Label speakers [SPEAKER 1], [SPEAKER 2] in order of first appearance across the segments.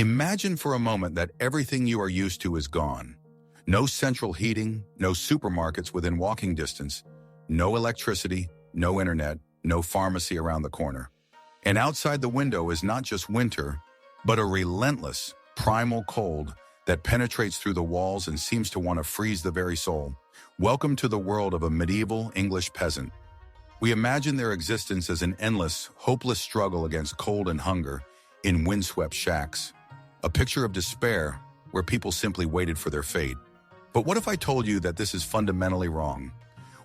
[SPEAKER 1] Imagine for a moment that everything you are used to is gone. No central heating, no supermarkets within walking distance, no electricity, no internet, no pharmacy around the corner. And outside the window is not just winter, but a relentless, primal cold that penetrates through the walls and seems to want to freeze the very soul. Welcome to the world of a medieval English peasant. We imagine their existence as an endless, hopeless struggle against cold and hunger in windswept shacks. A picture of despair where people simply waited for their fate. But what if I told you that this is fundamentally wrong?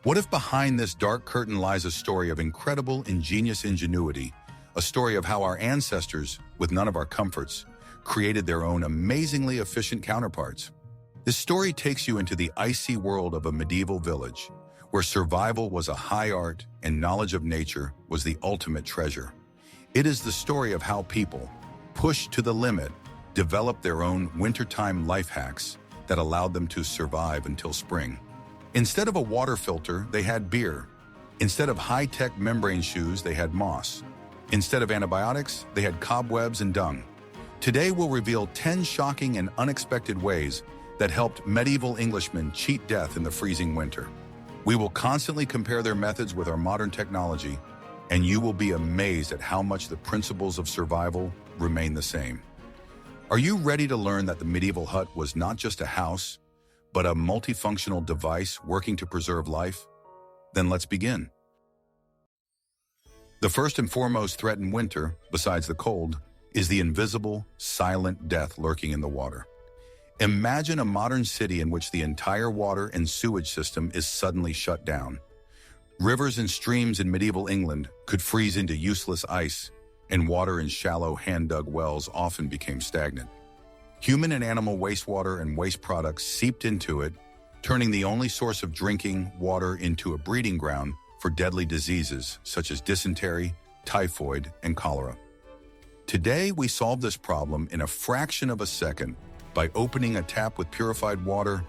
[SPEAKER 1] What if behind this dark curtain lies a story of incredible, ingenious ingenuity, a story of how our ancestors, with none of our comforts, created their own amazingly efficient counterparts? This story takes you into the icy world of a medieval village, where survival was a high art and knowledge of nature was the ultimate treasure. It is the story of how people, pushed to the limit, developed their own wintertime life hacks that allowed them to survive until spring. Instead of a water filter, they had beer. Instead of high-tech membrane shoes, they had moss. Instead of antibiotics, they had cobwebs and dung. Today we'll reveal 10 shocking and unexpected ways that helped medieval Englishmen cheat death in the freezing winter. We will constantly compare their methods with our modern technology, and you will be amazed at how much the principles of survival remain the same. Are you ready to learn that the medieval hut was not just a house, but a multifunctional device working to preserve life? Then let's begin. The first and foremost threat in winter, besides the cold, is the invisible, silent death lurking in the water. Imagine a modern city in which the entire water and sewage system is suddenly shut down. Rivers and streams in medieval England could freeze into useless ice, and water in shallow hand-dug wells often became stagnant. Human and animal wastewater and waste products seeped into it, turning the only source of drinking water into a breeding ground for deadly diseases such as dysentery, typhoid, and cholera. Today, we solve this problem in a fraction of a second by opening a tap with purified water,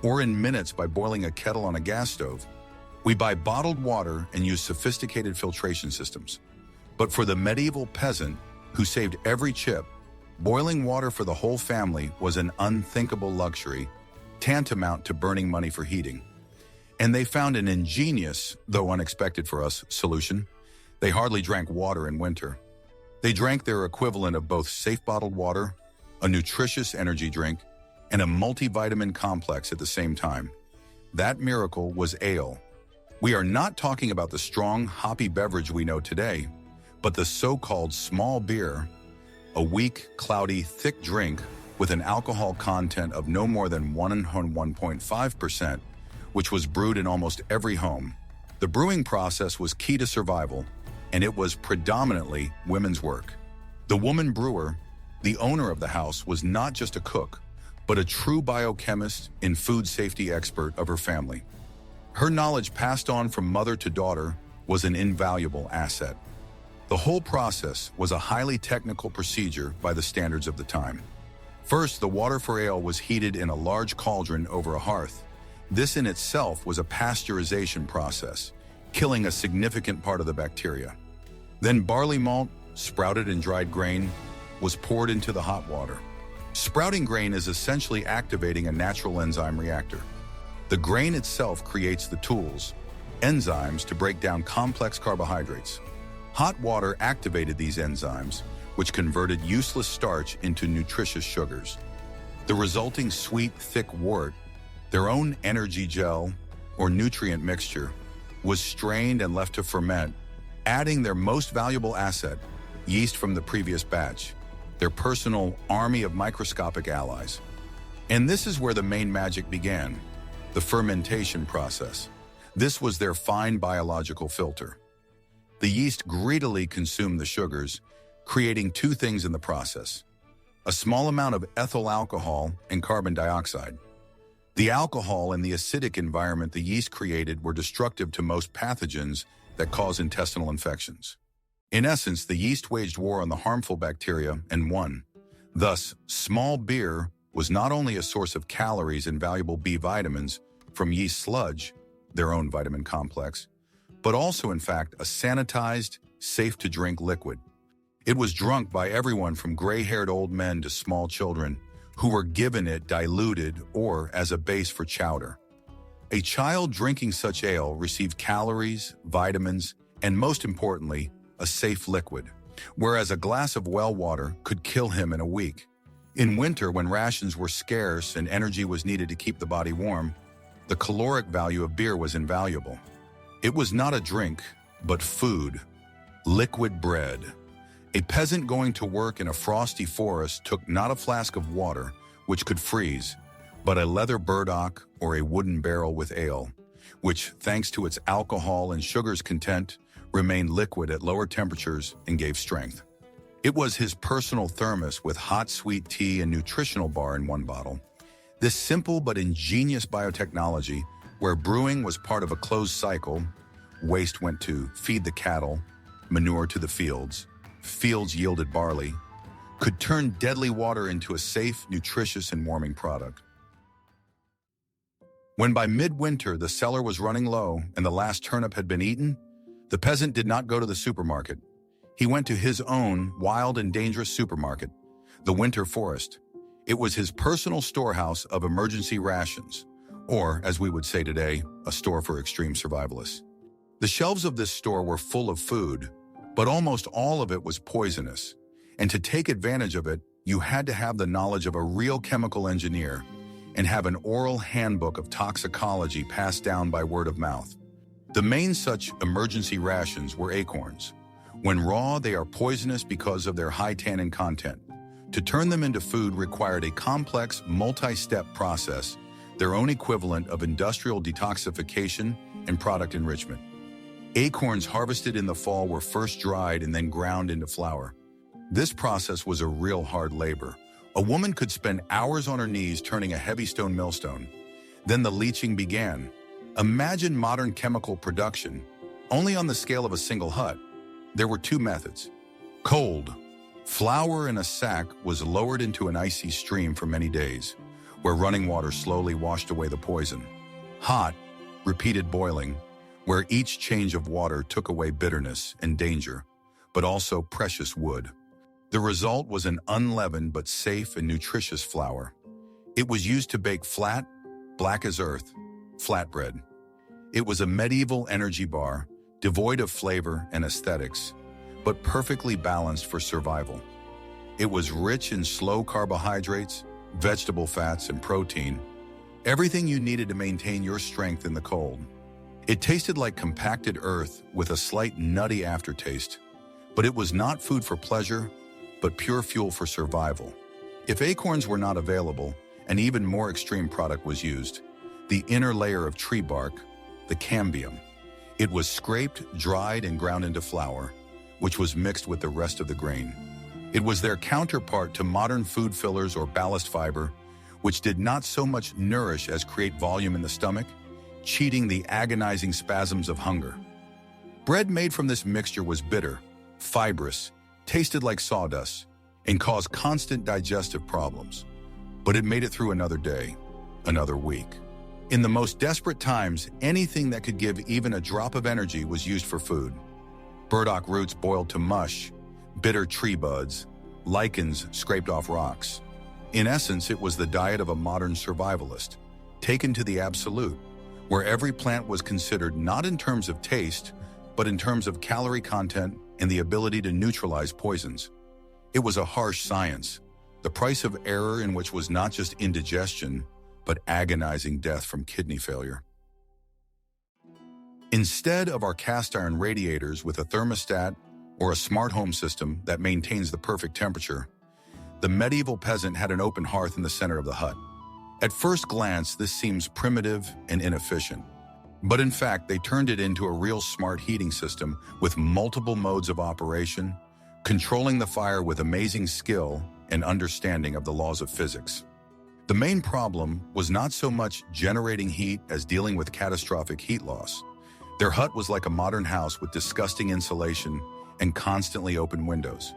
[SPEAKER 1] or in minutes by boiling a kettle on a gas stove. We buy bottled water and use sophisticated filtration systems. But for the medieval peasant who saved every chip, boiling water for the whole family was an unthinkable luxury, tantamount to burning money for heating. And they found an ingenious, though unexpected for us, solution. They hardly drank water in winter. They drank their equivalent of both safe bottled water, a nutritious energy drink, and a multivitamin complex at the same time. That miracle was ale. We are not talking about the strong, hoppy beverage we know today, but the so-called small beer, a weak, cloudy, thick drink with an alcohol content of no more than 1.5%, which was brewed in almost every home. The brewing process was key to survival, and it was predominantly women's work. The woman brewer, the owner of the house, was not just a cook, but a true biochemist and food safety expert of her family. Her knowledge passed on from mother to daughter was an invaluable asset. The whole process was a highly technical procedure by the standards of the time. First, the water for ale was heated in a large cauldron over a hearth. This in itself was a pasteurization process, killing a significant part of the bacteria. Then barley malt, sprouted and dried grain, was poured into the hot water. Sprouting grain is essentially activating a natural enzyme reactor. The grain itself creates the tools, enzymes, to break down complex carbohydrates. Hot water activated these enzymes, which converted useless starch into nutritious sugars. The resulting sweet, thick wort, their own energy gel or nutrient mixture, was strained and left to ferment, adding their most valuable asset, yeast from the previous batch, their personal army of microscopic allies. And this is where the main magic began, the fermentation process. This was their fine biological filter. The yeast greedily consumed the sugars, creating two things in the process: a small amount of ethyl alcohol and carbon dioxide. The alcohol and the acidic environment the yeast created were destructive to most pathogens that cause intestinal infections. In essence, the yeast waged war on the harmful bacteria and won. Thus, small beer was not only a source of calories and valuable B vitamins from yeast sludge, their own vitamin complex, but also, in fact, a sanitized, safe-to-drink liquid. It was drunk by everyone from gray-haired old men to small children, who were given it diluted or as a base for chowder. A child drinking such ale received calories, vitamins, and most importantly, a safe liquid, whereas a glass of well water could kill him in a week. In winter, when rations were scarce and energy was needed to keep the body warm, the caloric value of beer was invaluable. It was not a drink, but food. Liquid bread. A peasant going to work in a frosty forest took not a flask of water, which could freeze, but a leather burdock or a wooden barrel with ale, which, thanks to its alcohol and sugar's content, remained liquid at lower temperatures and gave strength. It was his personal thermos with hot sweet tea and nutritional bar in one bottle. This simple but ingenious biotechnology, where brewing was part of a closed cycle, waste went to feed the cattle, manure to the fields yielded barley, could turn deadly water into a safe, nutritious, and warming product. When by midwinter the cellar was running low and the last turnip had been eaten, the peasant did not go to the supermarket. He went to his own wild and dangerous supermarket, the winter forest. It was his personal storehouse of emergency rations, or, as we would say today, a store for extreme survivalists. The shelves of this store were full of food, but almost all of it was poisonous, and to take advantage of it, you had to have the knowledge of a real chemical engineer and have an oral handbook of toxicology passed down by word of mouth. The main such emergency rations were acorns. When raw, they are poisonous because of their high tannin content. To turn them into food required a complex, multi-step process, their own equivalent of industrial detoxification and product enrichment. Acorns harvested in the fall were first dried and then ground into flour. This process was a real hard labor. A woman could spend hours on her knees turning a heavy stone millstone. Then the leaching began. Imagine modern chemical production, only on the scale of a single hut. There were two methods. Cold. Flour in a sack was lowered into an icy stream for many days, where running water slowly washed away the poison. Hot. Repeated boiling, where each change of water took away bitterness and danger, but also precious wood. The result was an unleavened but safe and nutritious flour. It was used to bake flat, black as earth, flatbread. It was a medieval energy bar, devoid of flavor and aesthetics, but perfectly balanced for survival. It was rich in slow carbohydrates, vegetable fats, and protein, everything you needed to maintain your strength in the cold. It tasted like compacted earth with a slight nutty aftertaste, but it was not food for pleasure, but pure fuel for survival. If acorns were not available, an even more extreme product was used, the inner layer of tree bark, the cambium. It was scraped, dried, and ground into flour, which was mixed with the rest of the grain. It was their counterpart to modern food fillers or ballast fiber, which did not so much nourish as create volume in the stomach, cheating the agonizing spasms of hunger. Bread made from this mixture was bitter, fibrous, tasted like sawdust, and caused constant digestive problems. But it made it through another day, another week. In the most desperate times, anything that could give even a drop of energy was used for food. Burdock roots boiled to mush, bitter tree buds, lichens scraped off rocks. In essence, it was the diet of a modern survivalist, taken to the absolute, where every plant was considered not in terms of taste, but in terms of calorie content and the ability to neutralize poisons. It was a harsh science, the price of error in which was not just indigestion, but agonizing death from kidney failure. Instead of our cast iron radiators with a thermostat or a smart home system that maintains the perfect temperature, the medieval peasant had an open hearth in the center of the hut. At first glance, this seems primitive and inefficient. But in fact, they turned it into a real smart heating system with multiple modes of operation, controlling the fire with amazing skill and understanding of the laws of physics. The main problem was not so much generating heat as dealing with catastrophic heat loss. Their hut was like a modern house with disgusting insulation and constantly open windows.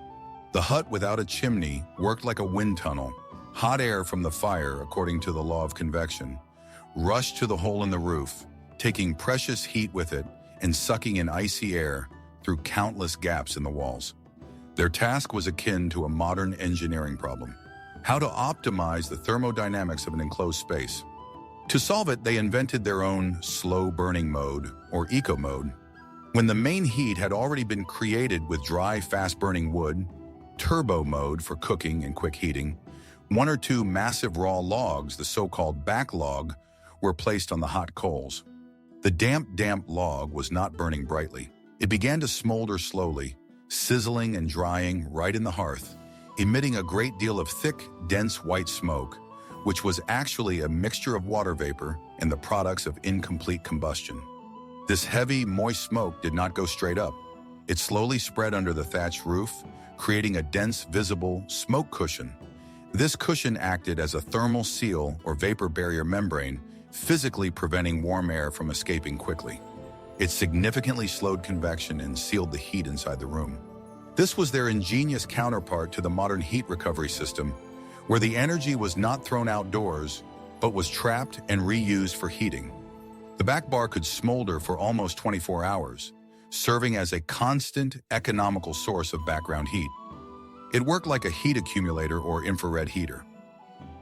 [SPEAKER 1] The hut without a chimney worked like a wind tunnel. Hot air from the fire, according to the law of convection, rushed to the hole in the roof, taking precious heat with it and sucking in icy air through countless gaps in the walls. Their task was akin to a modern engineering problem: how to optimize the thermodynamics of an enclosed space. To solve it, they invented their own slow-burning mode, or eco mode. When the main heat had already been created with dry, fast-burning wood, turbo mode for cooking and quick heating, one or two massive raw logs, the so-called backlog, were placed on the hot coals. The damp log was not burning brightly. It began to smolder slowly, sizzling and drying right in the hearth, emitting a great deal of thick, dense white smoke, which was actually a mixture of water vapor and the products of incomplete combustion. This heavy, moist smoke did not go straight up. It slowly spread under the thatched roof, creating a dense, visible smoke cushion. This cushion acted as a thermal seal or vapor barrier membrane, physically preventing warm air from escaping quickly. It significantly slowed convection and sealed the heat inside the room. This was their ingenious counterpart to the modern heat recovery system, where the energy was not thrown outdoors, but was trapped and reused for heating. The back bar could smolder for almost 24 hours, serving as a constant, economical source of background heat. It worked like a heat accumulator or infrared heater.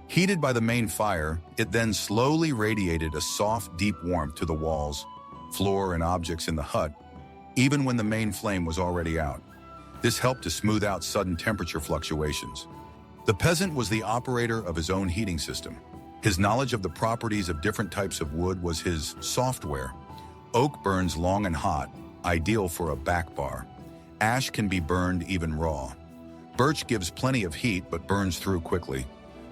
[SPEAKER 1] Heated by the main fire, it then slowly radiated a soft, deep warmth to the walls, floor, and objects in the hut, even when the main flame was already out. This helped to smooth out sudden temperature fluctuations. The peasant was the operator of his own heating system. His knowledge of the properties of different types of wood was his software. Oak burns long and hot, ideal for a back bar. Ash can be burned even raw. Birch gives plenty of heat but burns through quickly.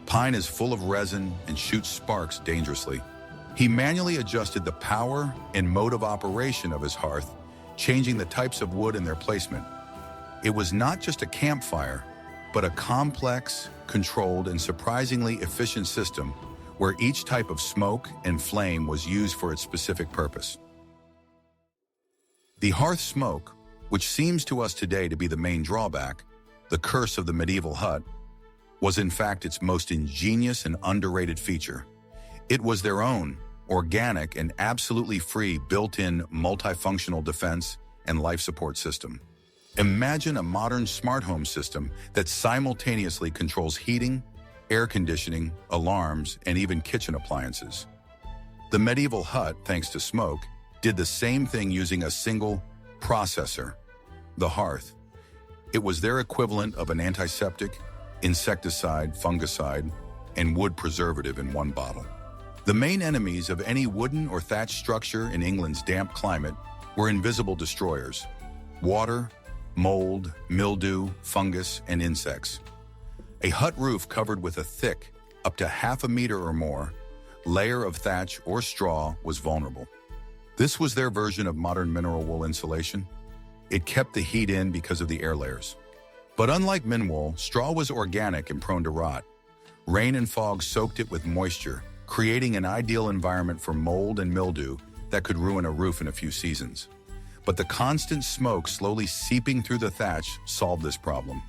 [SPEAKER 1] Pine is full of resin and shoots sparks dangerously. He manually adjusted the power and mode of operation of his hearth, changing the types of wood and their placement. It was not just a campfire, but a complex, controlled, and surprisingly efficient system where each type of smoke and flame was used for its specific purpose. The hearth smoke, which seems to us today to be the main drawback, the curse of the medieval hut, was in fact its most ingenious and underrated feature. It was their own, organic and absolutely free built-in multifunctional defense and life support system. Imagine a modern smart home system that simultaneously controls heating, air conditioning, alarms, and even kitchen appliances. The medieval hut, thanks to smoke, did the same thing using a single processor, the hearth. It was their equivalent of an antiseptic, insecticide, fungicide, and wood preservative in one bottle. The main enemies of any wooden or thatched structure in England's damp climate were invisible destroyers: water, mold, mildew, fungus, and insects. A hut roof covered with a thick, up to half a meter or more, layer of thatch or straw was vulnerable. This was their version of modern mineral wool insulation. It kept the heat in because of the air layers. But unlike min wool, straw was organic and prone to rot. Rain and fog soaked it with moisture, creating an ideal environment for mold and mildew that could ruin a roof in a few seasons. But the constant smoke slowly seeping through the thatch solved this problem.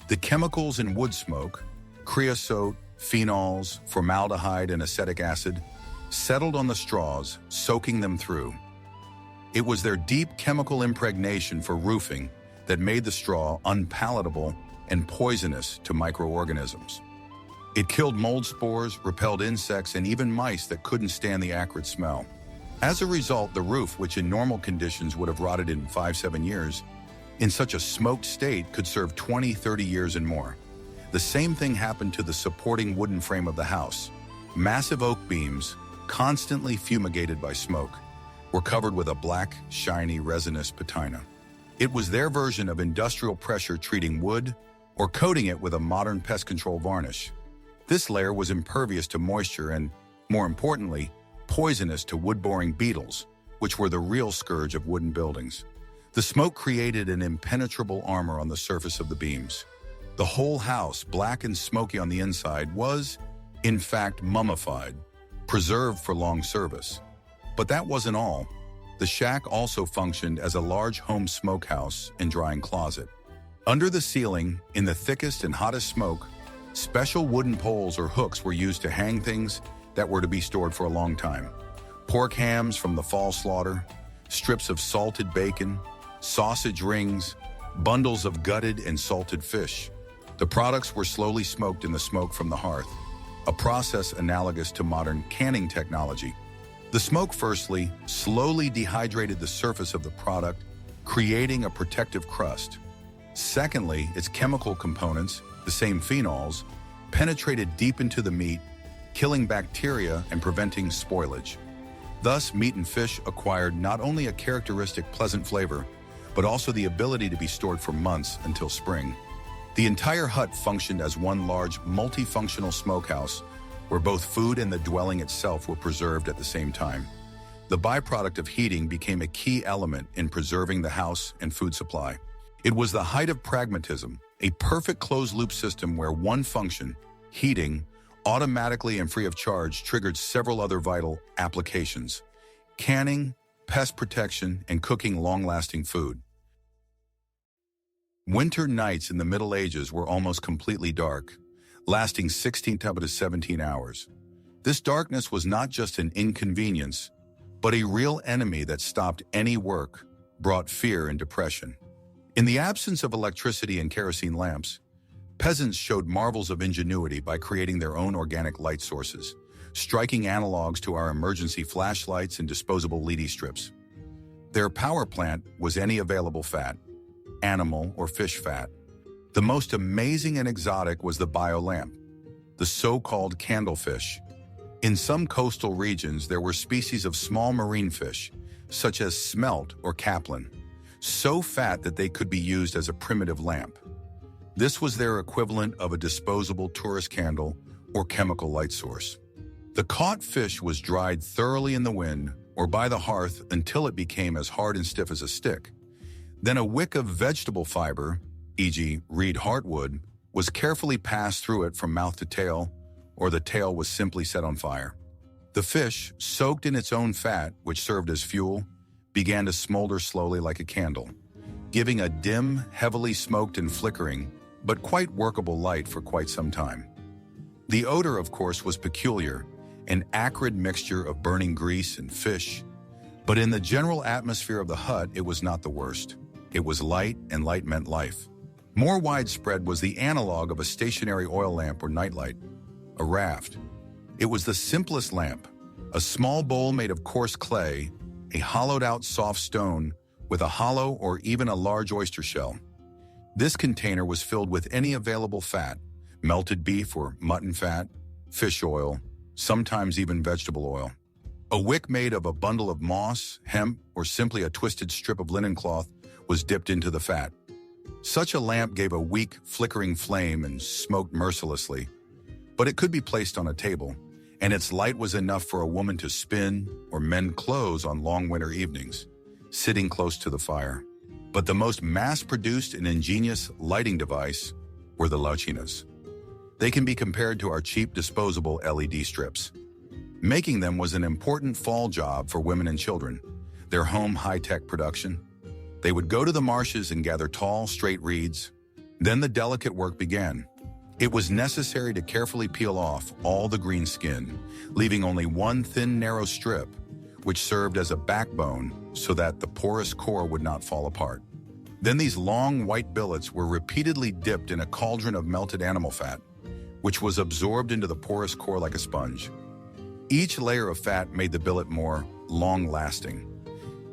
[SPEAKER 1] The chemicals in wood smoke, creosote, phenols, formaldehyde, and acetic acid, settled on the straws, soaking them through. It was their deep chemical impregnation for roofing that made the straw unpalatable and poisonous to microorganisms. It killed mold spores, repelled insects, and even mice that couldn't stand the acrid smell. As a result, the roof, which in normal conditions would have rotted in 5-7 years, in such a smoked state could serve 20-30 years and more. The same thing happened to the supporting wooden frame of the house. Massive oak beams, constantly fumigated by smoke, were covered with a black, shiny, resinous patina. It was their version of industrial pressure treating wood or coating it with a modern pest control varnish. This layer was impervious to moisture and, more importantly, poisonous to wood-boring beetles, which were the real scourge of wooden buildings. The smoke created an impenetrable armor on the surface of the beams. The whole house, black and smoky on the inside, was, in fact, mummified, preserved for long service. But that wasn't all. The shack also functioned as a large home smokehouse and drying closet. Under the ceiling, in the thickest and hottest smoke, special wooden poles or hooks were used to hang things that were to be stored for a long time. Pork hams from the fall slaughter, strips of salted bacon, sausage rings, bundles of gutted and salted fish. The products were slowly smoked in the smoke from the hearth, a process analogous to modern canning technology. The smoke firstly slowly dehydrated the surface of the product, creating a protective crust. Secondly, its chemical components, the same phenols, penetrated deep into the meat, killing bacteria and preventing spoilage. Thus, meat and fish acquired not only a characteristic pleasant flavor, but also the ability to be stored for months until spring. The entire hut functioned as one large, multifunctional smokehouse, where both food and the dwelling itself were preserved at the same time. The byproduct of heating became a key element in preserving the house and food supply. It was the height of pragmatism, a perfect closed-loop system where one function, heating, automatically and free of charge triggered several other vital applications: canning, pest protection, and cooking long-lasting food. Winter nights in the Middle Ages were almost completely dark, lasting 16 to 17 hours. This darkness was not just an inconvenience, but a real enemy that stopped any work, brought fear and depression. In the absence of electricity and kerosene lamps, peasants showed marvels of ingenuity by creating their own organic light sources, striking analogs to our emergency flashlights and disposable LED strips. Their power plant was any available fat, animal or fish fat. The most amazing and exotic was the biolamp, the so-called candlefish. In some coastal regions, there were species of small marine fish, such as smelt or caplin, so fat that they could be used as a primitive lamp. This was their equivalent of a disposable tourist candle or chemical light source. The caught fish was dried thoroughly in the wind or by the hearth until it became as hard and stiff as a stick. Then a wick of vegetable fiber, e.g. reed heartwood, was carefully passed through it from mouth to tail, or the tail was simply set on fire. The fish, soaked in its own fat, which served as fuel, began to smolder slowly like a candle, giving a dim, heavily smoked and flickering, but quite workable light for quite some time. The odor, of course, was peculiar, an acrid mixture of burning grease and fish, but in the general atmosphere of the hut, it was not the worst. It was light, and light meant life. More widespread was the analog of a stationary oil lamp or nightlight, a raft. It was the simplest lamp, a small bowl made of coarse clay, a hollowed-out soft stone with a hollow or even a large oyster shell. This container was filled with any available fat, melted beef or mutton fat, fish oil, sometimes even vegetable oil. A wick made of a bundle of moss, hemp, or simply a twisted strip of linen cloth was dipped into the fat. Such a lamp gave a weak, flickering flame and smoked mercilessly, but it could be placed on a table, and its light was enough for a woman to spin or mend clothes on long winter evenings, sitting close to the fire. But the most mass-produced and ingenious lighting device were the lachinas. They can be compared to our cheap disposable LED strips. Making them was an important fall job for women and children, their home high-tech production. They would go to the marshes and gather tall, straight reeds. Then the delicate work began. It was necessary to carefully peel off all the green skin, leaving only one thin, narrow strip, which served as a backbone so that the porous core would not fall apart. Then these long, white billets were repeatedly dipped in a cauldron of melted animal fat, which was absorbed into the porous core like a sponge. Each layer of fat made the billet more long-lasting.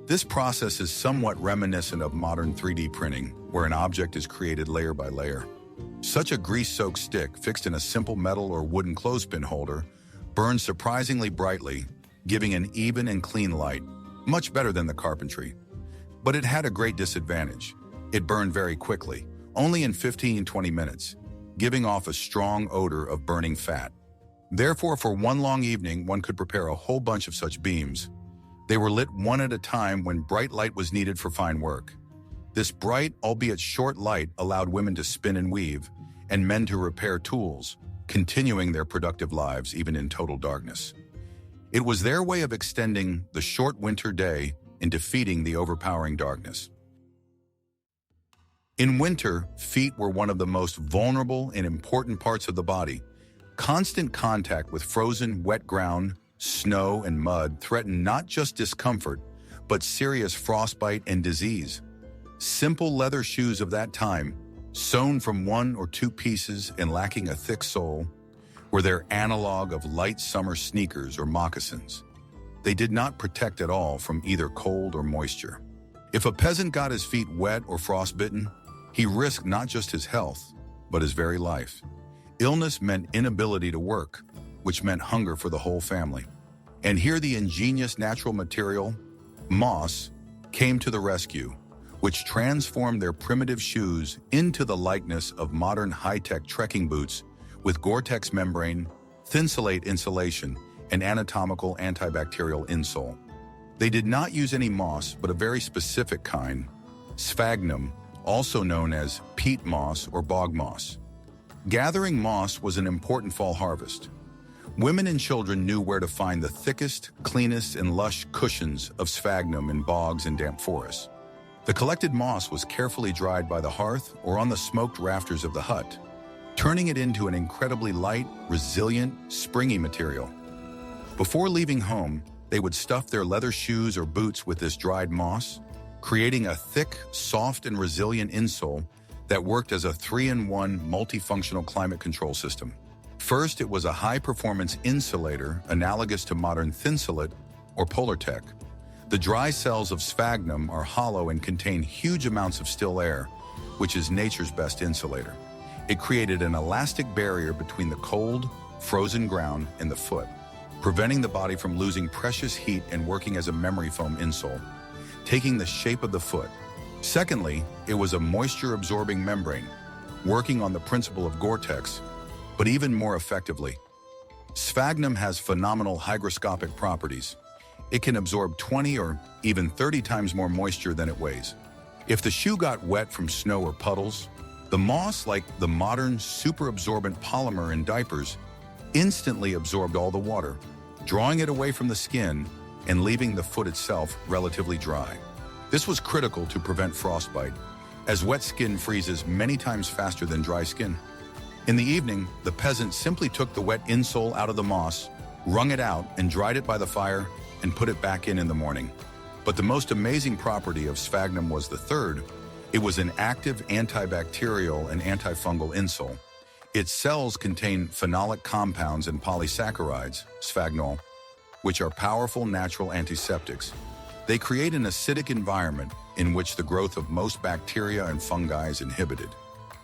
[SPEAKER 1] This process is somewhat reminiscent of modern 3D printing, where an object is created layer by layer. Such a grease-soaked stick fixed in a simple metal or wooden clothespin holder burned surprisingly brightly, giving an even and clean light, much better than the carpentry. But it had a great disadvantage. It burned very quickly, only in 15-20 minutes, giving off a strong odor of burning fat. Therefore, for one long evening, one could prepare a whole bunch of such beams. They were lit one at a time when bright light was needed for fine work. This bright, albeit short light allowed women to spin and weave, and men to repair tools, continuing their productive lives even in total darkness. It was their way of extending the short winter day and defeating the overpowering darkness. In winter, feet were one of the most vulnerable and important parts of the body. Constant contact with frozen, wet ground, snow, and mud threatened not just discomfort, but serious frostbite and disease. Simple leather shoes of that time, sewn from 1 or 2 pieces and lacking a thick sole, were their analog of light summer sneakers or moccasins. They did not protect at all from either cold or moisture. If a peasant got his feet wet or frostbitten, he risked not just his health, but his very life. Illness meant inability to work, which meant hunger for the whole family. And here the ingenious natural material, moss, came to the rescue, which transformed their primitive shoes into the likeness of modern high-tech trekking boots with Gore-Tex membrane, Thinsulate insulation, and anatomical antibacterial insole. They did not use any moss, but a very specific kind, sphagnum, also known as peat moss or bog moss. Gathering moss was an important fall harvest. Women and children knew where to find the thickest, cleanest, and lush cushions of sphagnum in bogs and damp forests. The collected moss was carefully dried by the hearth or on the smoked rafters of the hut, turning it into an incredibly light, resilient, springy material. Before leaving home, they would stuff their leather shoes or boots with this dried moss, creating a thick, soft, and resilient insole that worked as a 3-in-1 multifunctional climate control system. First, it was a high-performance insulator analogous to modern Thinsulate or Polartec. The dry cells of sphagnum are hollow and contain huge amounts of still air, which is nature's best insulator. It created an elastic barrier between the cold, frozen ground and the foot, preventing the body from losing precious heat and working as a memory foam insole, taking the shape of the foot. Secondly, it was a moisture-absorbing membrane, working on the principle of Gore-Tex, but even more effectively. Sphagnum has phenomenal hygroscopic properties. It can absorb 20 or even 30 times more moisture than it weighs. If the shoe got wet from snow or puddles, the moss, like the modern super-absorbent polymer in diapers, instantly absorbed all the water, drawing it away from the skin and leaving the foot itself relatively dry. This was critical to prevent frostbite, as wet skin freezes many times faster than dry skin. In the evening, the peasant simply took the wet insole out of the moss, wrung it out, and dried it by the fire, and put it back in the morning. But the most amazing property of sphagnum was the third. It was an active antibacterial and antifungal insole. Its cells contain phenolic compounds and polysaccharides, sphagnol, which are powerful natural antiseptics. They create an acidic environment in which the growth of most bacteria and fungi is inhibited.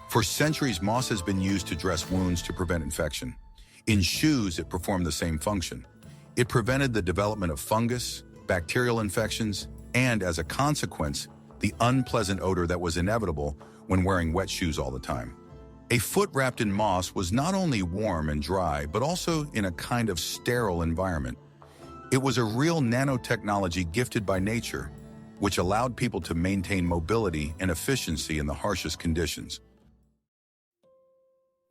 [SPEAKER 1] For centuries, moss has been used to dress wounds to prevent infection. In shoes, it performed the same function. It prevented the development of fungus, bacterial infections, and, as a consequence, the unpleasant odor that was inevitable when wearing wet shoes all the time. A foot wrapped in moss was not only warm and dry, but also in a kind of sterile environment. It was a real nanotechnology gifted by nature, which allowed people to maintain mobility and efficiency in the harshest conditions.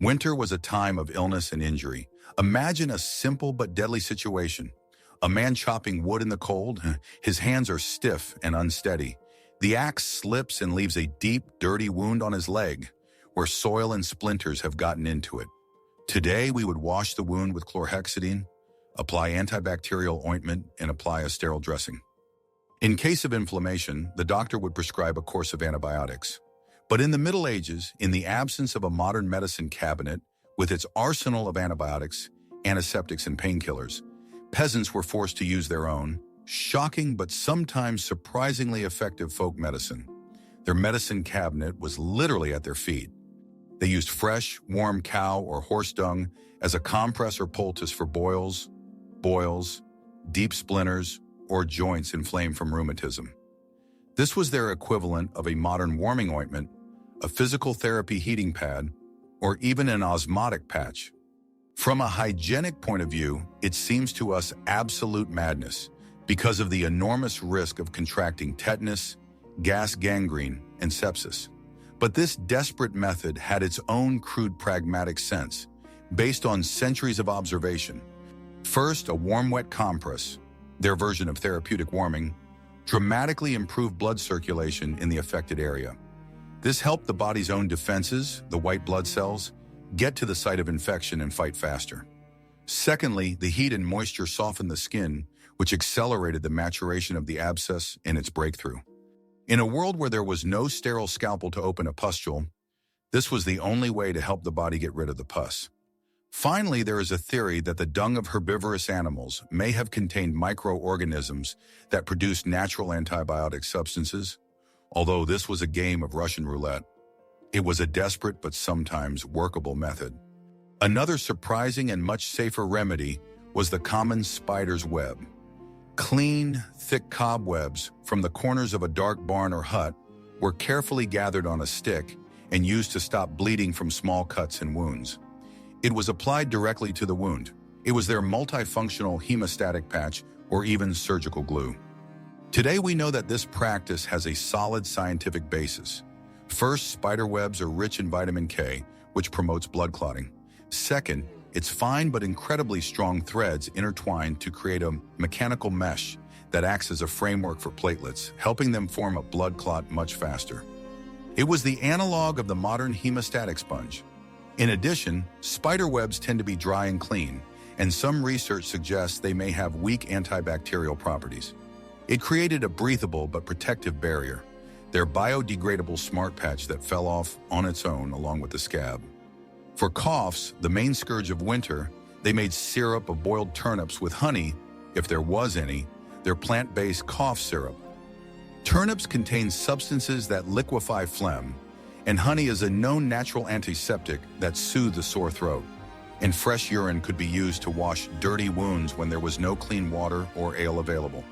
[SPEAKER 1] Winter was a time of illness and injury. Imagine a simple but deadly situation. A man chopping wood in the cold, his hands are stiff and unsteady. The axe slips and leaves a deep, dirty wound on his leg, where soil and splinters have gotten into it. Today, we would wash the wound with chlorhexidine, apply antibacterial ointment, and apply a sterile dressing. In case of inflammation, the doctor would prescribe a course of antibiotics. But in the Middle Ages, in the absence of a modern medicine cabinet with its arsenal of antibiotics, antiseptics, and painkillers, peasants were forced to use their own, shocking but sometimes surprisingly effective folk medicine. Their medicine cabinet was literally at their feet. They used fresh, warm cow or horse dung as a compress or poultice for boils, deep splinters, or joints inflamed from rheumatism. This was their equivalent of a modern warming ointment, a physical therapy heating pad, or even an osmotic patch. From a hygienic point of view, it seems to us absolute madness because of the enormous risk of contracting tetanus, gas gangrene, and sepsis. But this desperate method had its own crude pragmatic sense, based on centuries of observation. First, a warm-wet compress, their version of therapeutic warming, dramatically improved blood circulation in the affected area. This helped the body's own defenses, the white blood cells, get to the site of infection and fight faster. Secondly, the heat and moisture softened the skin, which accelerated the maturation of the abscess and its breakthrough. In a world where there was no sterile scalpel to open a pustule, this was the only way to help the body get rid of the pus. Finally, there is a theory that the dung of herbivorous animals may have contained microorganisms that produced natural antibiotic substances. Although this was a game of Russian roulette, it was a desperate but sometimes workable method. Another surprising and much safer remedy was the common spider's web. Clean, thick cobwebs from the corners of a dark barn or hut were carefully gathered on a stick and used to stop bleeding from small cuts and wounds. It was applied directly to the wound. It was their multifunctional hemostatic patch or even surgical glue. Today we know that this practice has a solid scientific basis. First, spider webs are rich in vitamin K, which promotes blood clotting. Second, its fine but incredibly strong threads intertwine to create a mechanical mesh that acts as a framework for platelets, helping them form a blood clot much faster. It was the analog of the modern hemostatic sponge. In addition, spider webs tend to be dry and clean, and some research suggests they may have weak antibacterial properties. It created a breathable but protective barrier, their biodegradable smart patch that fell off on its own along with the scab. For coughs, the main scourge of winter, they made syrup of boiled turnips with honey, if there was any, their plant-based cough syrup. Turnips contain substances that liquefy phlegm, and honey is a known natural antiseptic that soothes a sore throat. And fresh urine could be used to wash dirty wounds when there was no clean water or ale available.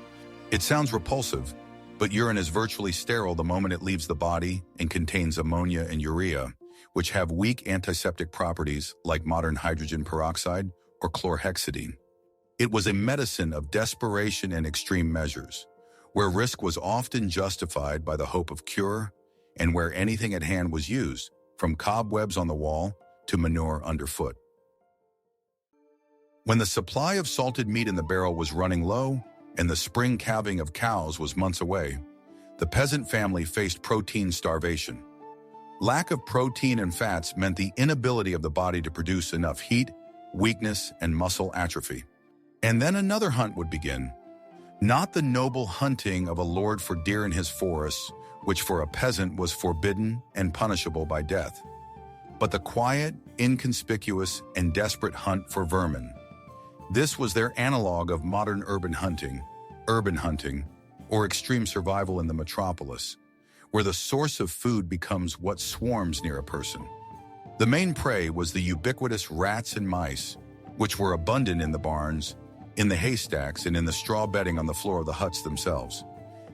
[SPEAKER 1] It sounds repulsive, but urine is virtually sterile the moment it leaves the body and contains ammonia and urea, which have weak antiseptic properties like modern hydrogen peroxide or chlorhexidine. It was a medicine of desperation and extreme measures, where risk was often justified by the hope of cure, and where anything at hand was used, from cobwebs on the wall to manure underfoot. When the supply of salted meat in the barrel was running low and the spring calving of cows was months away, the peasant family faced protein starvation. Lack of protein and fats meant the inability of the body to produce enough heat, weakness, and muscle atrophy. And then another hunt would begin. Not the noble hunting of a lord for deer in his forests, which for a peasant was forbidden and punishable by death, but the quiet, inconspicuous, and desperate hunt for vermin. This was their analog of modern urban hunting, or extreme survival in the metropolis, where the source of food becomes what swarms near a person. The main prey was the ubiquitous rats and mice, which were abundant in the barns, in the haystacks, and in the straw bedding on the floor of the huts themselves.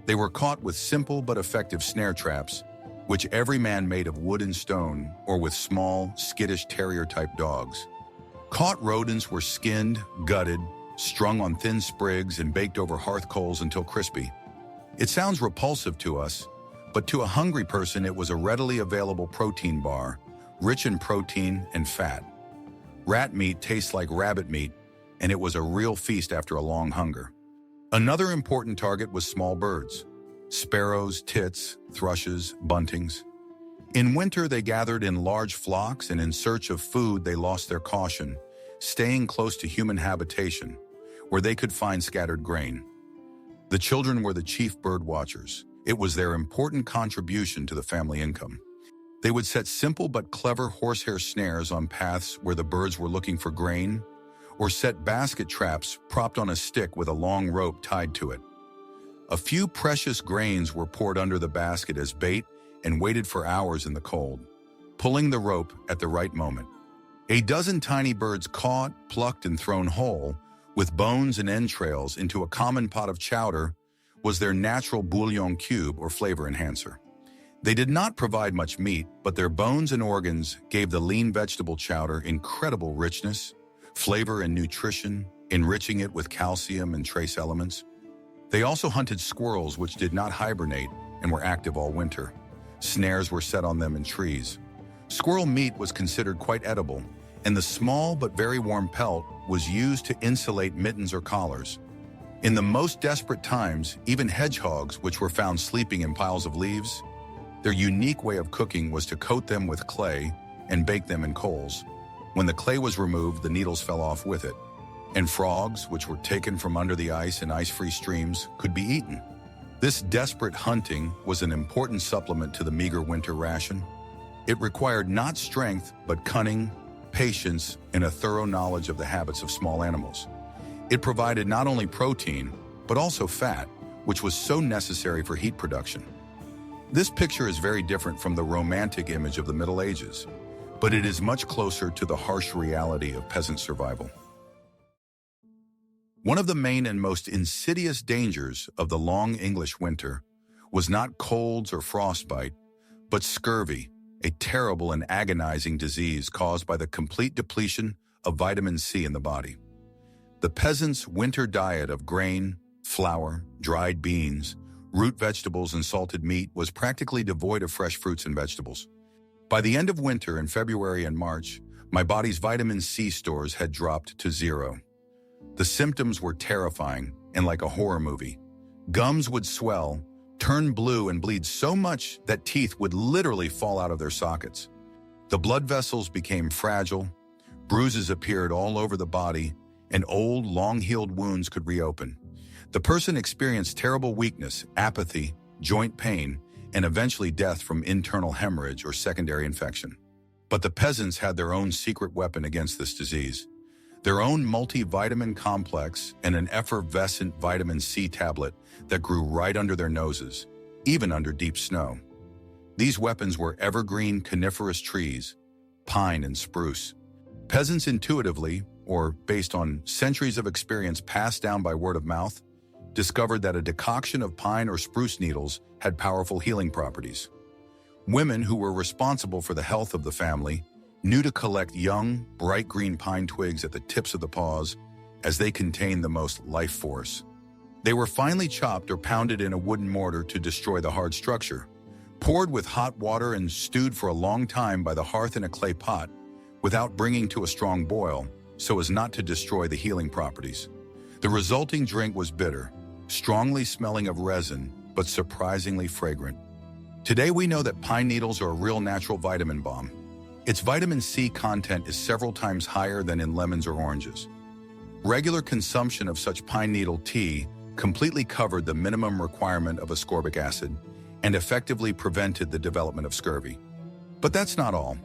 [SPEAKER 1] They were caught with simple but effective snare traps, which every man made of wood and stone, or with small, skittish terrier-type dogs. Caught rodents were skinned, gutted, strung on thin sprigs, and baked over hearth coals until crispy. It sounds repulsive to us, but to a hungry person it was a readily available protein bar, rich in protein and fat. Rat meat tastes like rabbit meat, and it was a real feast after a long hunger. Another important target was small birds: sparrows, tits, thrushes, buntings. In winter, they gathered in large flocks, and in search of food, they lost their caution, staying close to human habitation, where they could find scattered grain. The children were the chief bird watchers. It was their important contribution to the family income. They would set simple but clever horsehair snares on paths where the birds were looking for grain, or set basket traps propped on a stick with a long rope tied to it. A few precious grains were poured under the basket as bait and waited for hours in the cold, pulling the rope at the right moment. A dozen tiny birds caught, plucked, and thrown whole, with bones and entrails into a common pot of chowder, was their natural bouillon cube or flavor enhancer. They did not provide much meat, but their bones and organs gave the lean vegetable chowder incredible richness, flavor, and nutrition, enriching it with calcium and trace elements. They also hunted squirrels, which did not hibernate and were active all winter. Snares were set on them in trees. Squirrel meat was considered quite edible, and the small but very warm pelt was used to insulate mittens or collars. In the most desperate times, even hedgehogs, which were found sleeping in piles of leaves, their unique way of cooking was to coat them with clay and bake them in coals. When the clay was removed, the needles fell off with it, and frogs, which were taken from under the ice in ice-free streams, could be eaten. This desperate hunting was an important supplement to the meager winter ration. It required not strength, but cunning, patience, and a thorough knowledge of the habits of small animals. It provided not only protein, but also fat, which was so necessary for heat production. This picture is very different from the romantic image of the Middle Ages, but it is much closer to the harsh reality of peasant survival. One of the main and most insidious dangers of the long English winter was not colds or frostbite, but scurvy, a terrible and agonizing disease caused by the complete depletion of vitamin C in the body. The peasants' winter diet of grain, flour, dried beans, root vegetables, and salted meat was practically devoid of fresh fruits and vegetables. By the end of winter in February and March, my body's vitamin C stores had dropped to zero. The symptoms were terrifying and like a horror movie. Gums would swell, turn blue, and bleed so much that teeth would literally fall out of their sockets. The blood vessels became fragile, bruises appeared all over the body, and old, long-healed wounds could reopen. The person experienced terrible weakness, apathy, joint pain, and eventually death from internal hemorrhage or secondary infection. But the peasants had their own secret weapon against this disease. Their own multivitamin complex and an effervescent vitamin C tablet that grew right under their noses, even under deep snow. These weapons were evergreen coniferous trees, pine and spruce. Peasants intuitively, or based on centuries of experience passed down by word of mouth, discovered that a decoction of pine or spruce needles had powerful healing properties. Women who were responsible for the health of the family knew to collect young, bright green pine twigs at the tips of the paws as they contained the most life force. They were finely chopped or pounded in a wooden mortar to destroy the hard structure, poured with hot water and stewed for a long time by the hearth in a clay pot without bringing to a strong boil so as not to destroy the healing properties. The resulting drink was bitter, strongly smelling of resin, but surprisingly fragrant. Today we know that pine needles are a real natural vitamin bomb. Its vitamin C content is several times higher than in lemons or oranges. Regular consumption of such pine needle tea completely covered the minimum requirement of ascorbic acid and effectively prevented the development of scurvy. But that's not all.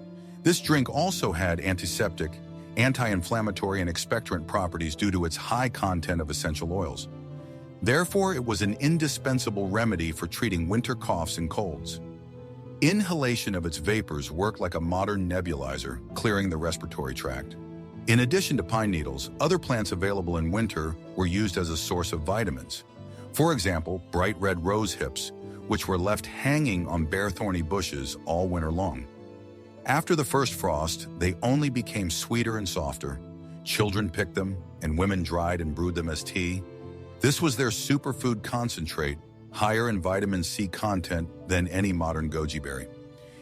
[SPEAKER 1] This drink also had antiseptic, anti-inflammatory, and expectorant properties due to its high content of essential oils. Therefore, it was an indispensable remedy for treating winter coughs and colds. Inhalation of its vapors worked like a modern nebulizer, clearing the respiratory tract. In addition to pine needles, other plants available in winter were used as a source of vitamins. For example, bright red rose hips, which were left hanging on bare thorny bushes all winter long. After the first frost, they only became sweeter and softer. Children picked them, and women dried and brewed them as tea. This was their superfood concentrate, higher in vitamin C content than any modern goji berry.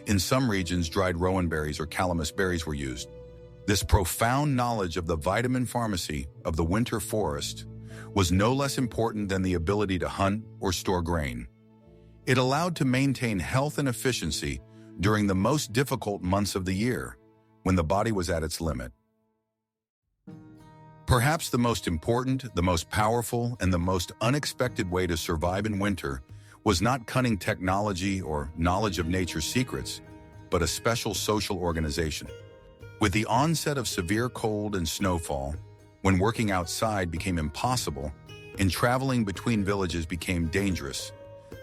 [SPEAKER 1] In some regions, dried rowan berries or calamus berries were used. This profound knowledge of the vitamin pharmacy of the winter forest was no less important than the ability to hunt or store grain. It allowed to maintain health and efficiency during the most difficult months of the year, when the body was at its limit. Perhaps the most important, the most powerful, and the most unexpected way to survive in winter was not cunning technology or knowledge of nature's secrets, but a special social organization. With the onset of severe cold and snowfall, when working outside became impossible and traveling between villages became dangerous,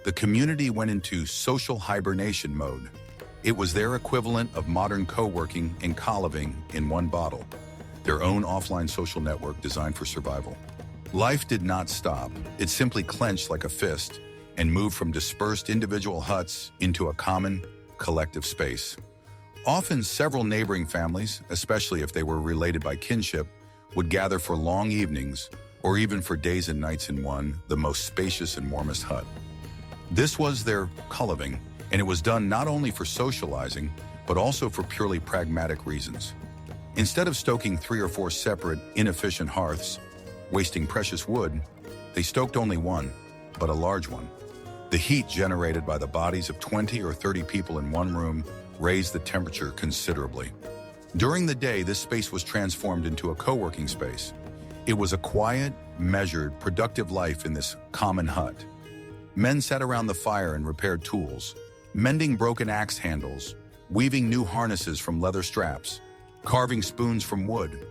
[SPEAKER 1] the community went into social hibernation mode. It was their equivalent of modern co-working and co-living in one bottle, their own offline social network designed for survival. Life did not stop. It simply clenched like a fist and moved from dispersed individual huts into a common, collective space. Often several neighboring families, especially if they were related by kinship, would gather for long evenings or even for days and nights in one, the most spacious and warmest hut. This was their co-living, and it was done not only for socializing, but also for purely pragmatic reasons. Instead of stoking 3 or 4 separate, inefficient hearths, wasting precious wood, they stoked only one, but a large one. The heat generated by the bodies of 20 or 30 people in one room raised the temperature considerably. During the day, this space was transformed into a co-working space. It was a quiet, measured, productive life in this common hut. Men sat around the fire and repaired tools, mending broken axe handles, weaving new harnesses from leather straps, carving spoons from wood.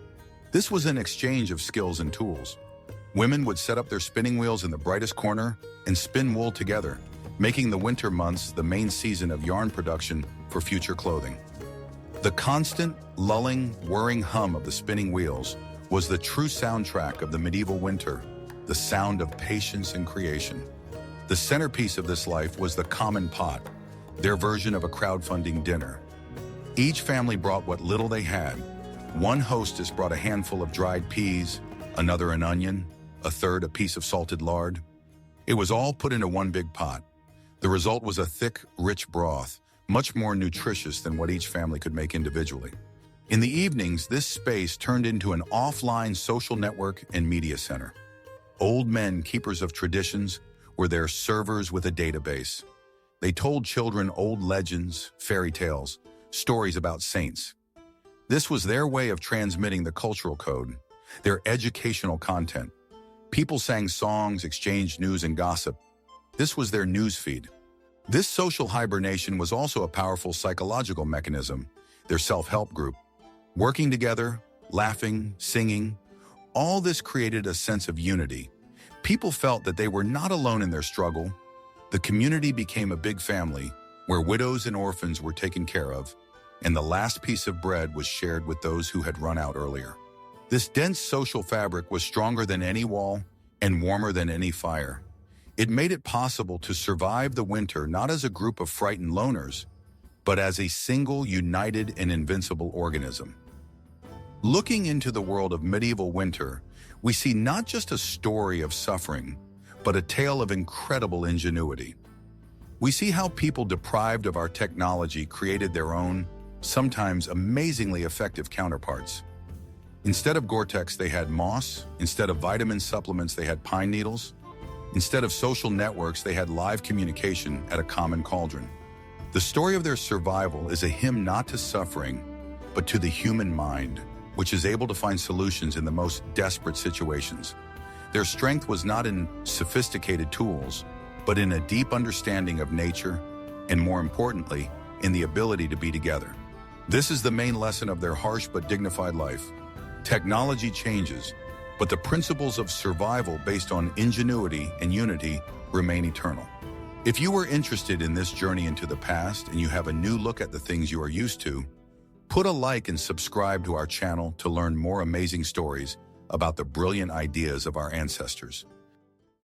[SPEAKER 1] This was an exchange of skills and tools. Women would set up their spinning wheels in the brightest corner and spin wool together, making the winter months the main season of yarn production for future clothing. The constant, lulling, whirring hum of the spinning wheels was the true soundtrack of the medieval winter, the sound of patience and creation. The centerpiece of this life was the common pot, their version of a crowdfunding dinner. Each family brought what little they had. One hostess brought a handful of dried peas, another an onion, a third a piece of salted lard. It was all put into one big pot. The result was a thick, rich broth, much more nutritious than what each family could make individually. In the evenings, this space turned into an offline social network and media center. Old men, keepers of traditions, were their servers with a database. They told children old legends, fairy tales, stories about saints. This was their way of transmitting the cultural code, their educational content. People sang songs, exchanged news and gossip. This was their news feed. This social hibernation was also a powerful psychological mechanism, their self-help group. Working together, laughing, singing, all this created a sense of unity. People felt that they were not alone in their struggle. The community became a big family where widows and orphans were taken care of, and the last piece of bread was shared with those who had run out earlier. This dense social fabric was stronger than any wall and warmer than any fire. It made it possible to survive the winter not as a group of frightened loners, but as a single, united, and invincible organism. Looking into the world of medieval winter, we see not just a story of suffering, but a tale of incredible ingenuity. We see how people deprived of our technology created their own, sometimes amazingly effective counterparts. Instead of Gore-Tex, they had moss. Instead of vitamin supplements, they had pine needles. Instead of social networks, they had live communication at a common cauldron. The story of their survival is a hymn not to suffering, but to the human mind, which is able to find solutions in the most desperate situations. Their strength was not in sophisticated tools, but in a deep understanding of nature, and more importantly, in the ability to be together. This is the main lesson of their harsh but dignified life. Technology changes, but the principles of survival based on ingenuity and unity remain eternal. If you are interested in this journey into the past and you have a new look at the things you are used to, put a like and subscribe to our channel to learn more amazing stories about the brilliant ideas of our ancestors.